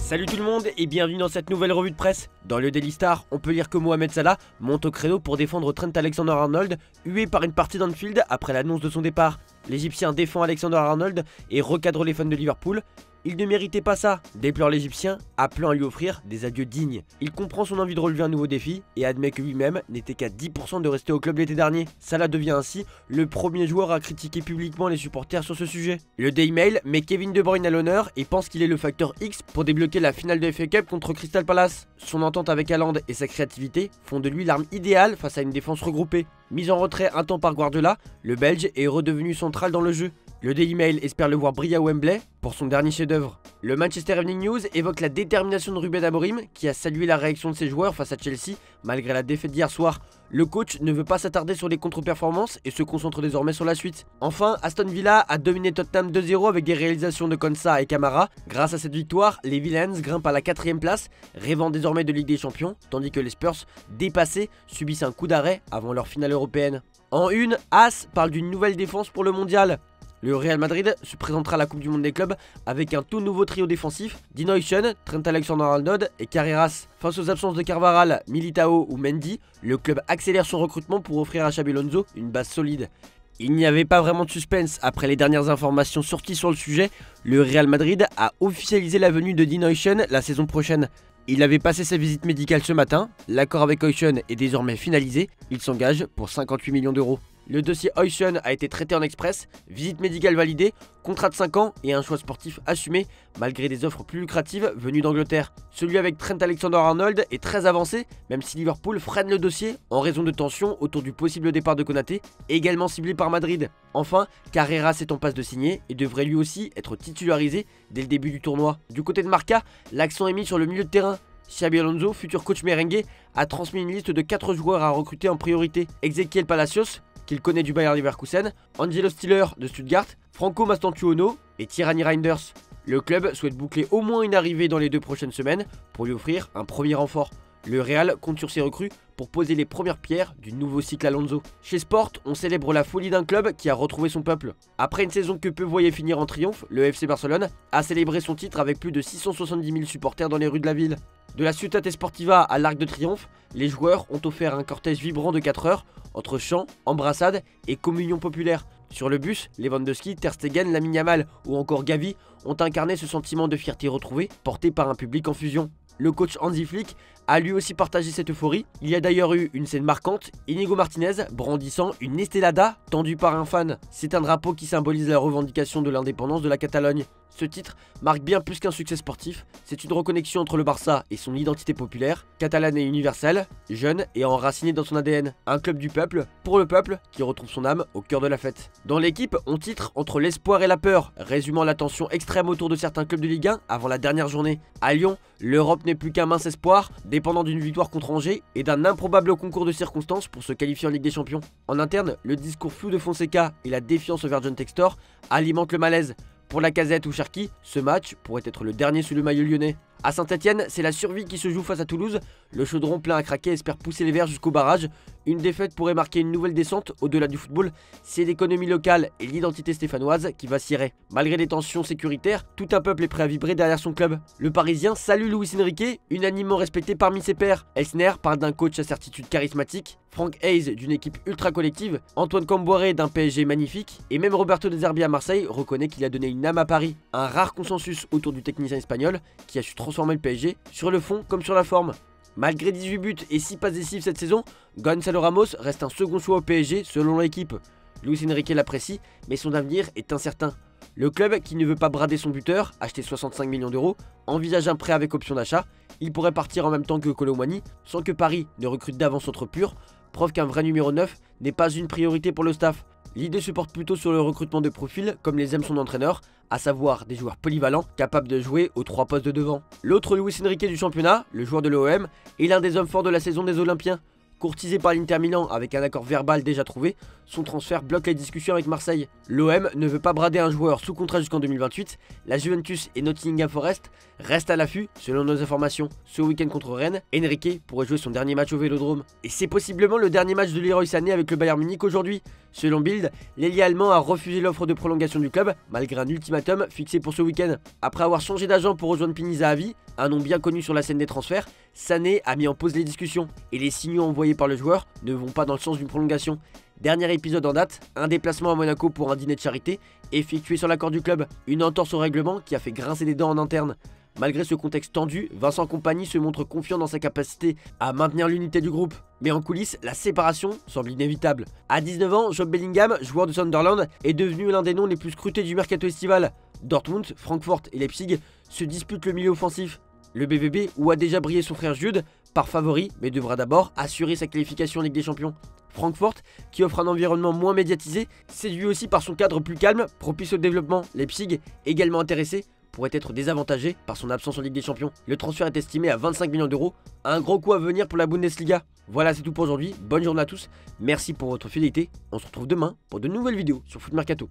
Salut tout le monde et bienvenue dans cette nouvelle revue de presse. Dans le Daily Star, on peut lire que Mohamed Salah monte au créneau pour défendre Trent Alexander-Arnold, hué par une partie d'Anfield après l'annonce de son départ. L'Égyptien défend Alexander-Arnold et recadre les fans de Liverpool. Il ne méritait pas ça, déplore l'Égyptien, appelant à lui offrir des adieux dignes. Il comprend son envie de relever un nouveau défi et admet que lui-même n'était qu'à 10% de rester au club l'été dernier. Salah devient ainsi le premier joueur à critiquer publiquement les supporters sur ce sujet. Le Daily Mail met Kevin De Bruyne à l'honneur et pense qu'il est le facteur X pour débloquer la finale de FA Cup contre Crystal Palace. Son entente avec Haaland et sa créativité font de lui l'arme idéale face à une défense regroupée. Mis en retrait un temps par Guardiola, le Belge est redevenu central dans le jeu. Le Daily Mail espère le voir briller à Wembley pour son dernier chef-d'œuvre. Le Manchester Evening News évoque la détermination de Ruben Amorim qui a salué la réaction de ses joueurs face à Chelsea malgré la défaite d'hier soir. Le coach ne veut pas s'attarder sur les contre-performances et se concentre désormais sur la suite. Enfin, Aston Villa a dominé Tottenham 2-0 avec des réalisations de Konsa et Kamara. Grâce à cette victoire, les Villains grimpent à la 4ème place, rêvant désormais de Ligue des Champions, tandis que les Spurs, dépassés, subissent un coup d'arrêt avant leur finale européenne. En une, As parle d'une nouvelle défense pour le mondial. Le Real Madrid se présentera à la Coupe du Monde des clubs avec un tout nouveau trio défensif, Dean Huijsen, Trent Alexander-Arnold et Carreras. Face aux absences de Carvajal, Militao ou Mendy, le club accélère son recrutement pour offrir à Xabi Alonso une base solide. Il n'y avait pas vraiment de suspense après les dernières informations sorties sur le sujet. Le Real Madrid a officialisé la venue de Dean Huijsen la saison prochaine. Il avait passé sa visite médicale ce matin, l'accord avec Huijsen est désormais finalisé, il s'engage pour 58 millions d'euros. Le dossier Huijsen a été traité en express, visite médicale validée, contrat de 5 ans et un choix sportif assumé malgré des offres plus lucratives venues d'Angleterre. Celui avec Trent Alexander-Arnold est très avancé, même si Liverpool freine le dossier en raison de tensions autour du possible départ de Konaté, également ciblé par Madrid. Enfin, Carreras est en passe de signer et devrait lui aussi être titularisé dès le début du tournoi. Du côté de Marca, l'accent est mis sur le milieu de terrain. Xabi Alonso, futur coach merengue, a transmis une liste de 4 joueurs à recruter en priorité. Ezequiel Palacios, qu'il connaît du Bayer Leverkusen, Angelo Stiller de Stuttgart, Franco Mastantuono et Tyranny Reinders. Le club souhaite boucler au moins une arrivée dans les 2 prochaines semaines pour lui offrir un premier renfort. Le Real compte sur ses recrues pour poser les premières pierres du nouveau cycle Alonso. Chez Sport, on célèbre la folie d'un club qui a retrouvé son peuple. Après une saison que peu voyait finir en triomphe, le FC Barcelone a célébré son titre avec plus de 670 000 supporters dans les rues de la ville. De la Ciutat Esportiva à l'Arc de Triomphe, les joueurs ont offert un cortège vibrant de 4 heures entre chants, embrassades et communion populaire. Sur le bus, Lewandowski, Ter Stegen, Lamine Yamal ou encore Gavi ont incarné ce sentiment de fierté retrouvée porté par un public en fusion. Le coach Hansi Flick a lui aussi partagé cette euphorie. Il y a d'ailleurs eu une scène marquante, Inigo Martinez brandissant une estelada tendue par un fan. C'est un drapeau qui symbolise la revendication de l'indépendance de la Catalogne. Ce titre marque bien plus qu'un succès sportif, c'est une reconnexion entre le Barça et son identité populaire, catalane et universelle, jeune et enracinée dans son ADN. Un club du peuple, pour le peuple, qui retrouve son âme au cœur de la fête. Dans l'équipe, on titre entre l'espoir et la peur, résumant la tension extrême autour de certains clubs de Ligue 1 avant la dernière journée. À Lyon, l'Europe n'est plus qu'un mince espoir, dépendant d'une victoire contre Angers et d'un improbable concours de circonstances pour se qualifier en Ligue des Champions. En interne, le discours flou de Fonseca et la défiance envers John Textor alimentent le malaise. Pour Lacazette ou Cherki, ce match pourrait être le dernier sous le maillot lyonnais. A Saint-Etienne, c'est la survie qui se joue face à Toulouse. Le chaudron plein à craquer espère pousser les Verts jusqu'au barrage. Une défaite pourrait marquer une nouvelle descente au-delà du football. C'est l'économie locale et l'identité stéphanoise qui vacilleraient. Malgré les tensions sécuritaires, tout un peuple est prêt à vibrer derrière son club. Le Parisien salue Luis Enrique, unanimement respecté parmi ses pairs. Elsner parle d'un coach à certitude charismatique, Frank Hayes d'une équipe ultra collective, Antoine Camboiré d'un PSG magnifique, et même Roberto De Zerbi à Marseille reconnaît qu'il a donné une âme à Paris. Un rare consensus autour du technicien espagnol qui a su transformer le PSG sur le fond comme sur la forme. Malgré 18 buts et 6 passes décisives cette saison, Gonzalo Ramos reste un second choix au PSG selon l'équipe. Luis Enrique l'apprécie, mais son avenir est incertain. Le club, qui ne veut pas brader son buteur, acheté 65 millions d'euros, envisage un prêt avec option d'achat. Il pourrait partir en même temps que Kolo Muani, sans que Paris ne recrute d'avance autre pur, preuve qu'un vrai numéro 9 n'est pas une priorité pour le staff. L'idée se porte plutôt sur le recrutement de profils, comme les aime son entraîneur, à savoir des joueurs polyvalents, capables de jouer aux 3 postes de devant. L'autre Luis Enrique du championnat, le joueur de l'OM, est l'un des hommes forts de la saison des Olympiens. Courtisé par l'Inter Milan avec un accord verbal déjà trouvé, son transfert bloque les discussions avec Marseille. L'OM ne veut pas brader un joueur sous contrat jusqu'en 2028. La Juventus et Nottingham Forest restent à l'affût. Selon nos informations, ce week-end contre Rennes, Enrique pourrait jouer son dernier match au Vélodrome. Et c'est possiblement le dernier match de Leroy Sané avec le Bayern Munich aujourd'hui. Selon Bild, l'ailier allemand a refusé l'offre de prolongation du club malgré un ultimatum fixé pour ce week-end. Après avoir changé d'agent pour rejoindre Piniza à vie, un nom bien connu sur la scène des transferts, Sané a mis en pause les discussions et les signaux envoyés par le joueur ne vont pas dans le sens d'une prolongation. Dernier épisode en date, un déplacement à Monaco pour un dîner de charité effectué sur l'accord du club, une entorse au règlement qui a fait grincer des dents en interne. Malgré ce contexte tendu, Vincent Kompany se montre confiant dans sa capacité à maintenir l'unité du groupe. Mais en coulisses, la séparation semble inévitable. À 19 ans, Job Bellingham, joueur de Sunderland, est devenu l'un des noms les plus scrutés du mercato estival. Dortmund, Francfort et Leipzig se disputent le milieu offensif. Le BVB, où a déjà brillé son frère Jude, part favori, mais devra d'abord assurer sa qualification en Ligue des Champions. Francfort, qui offre un environnement moins médiatisé, séduit aussi par son cadre plus calme, propice au développement. Leipzig, également intéressé, pourrait être désavantagé par son absence en Ligue des Champions. Le transfert est estimé à 25 millions d'euros, un gros coup à venir pour la Bundesliga. Voilà, c'est tout pour aujourd'hui, bonne journée à tous, merci pour votre fidélité, on se retrouve demain pour de nouvelles vidéos sur Foot Mercato.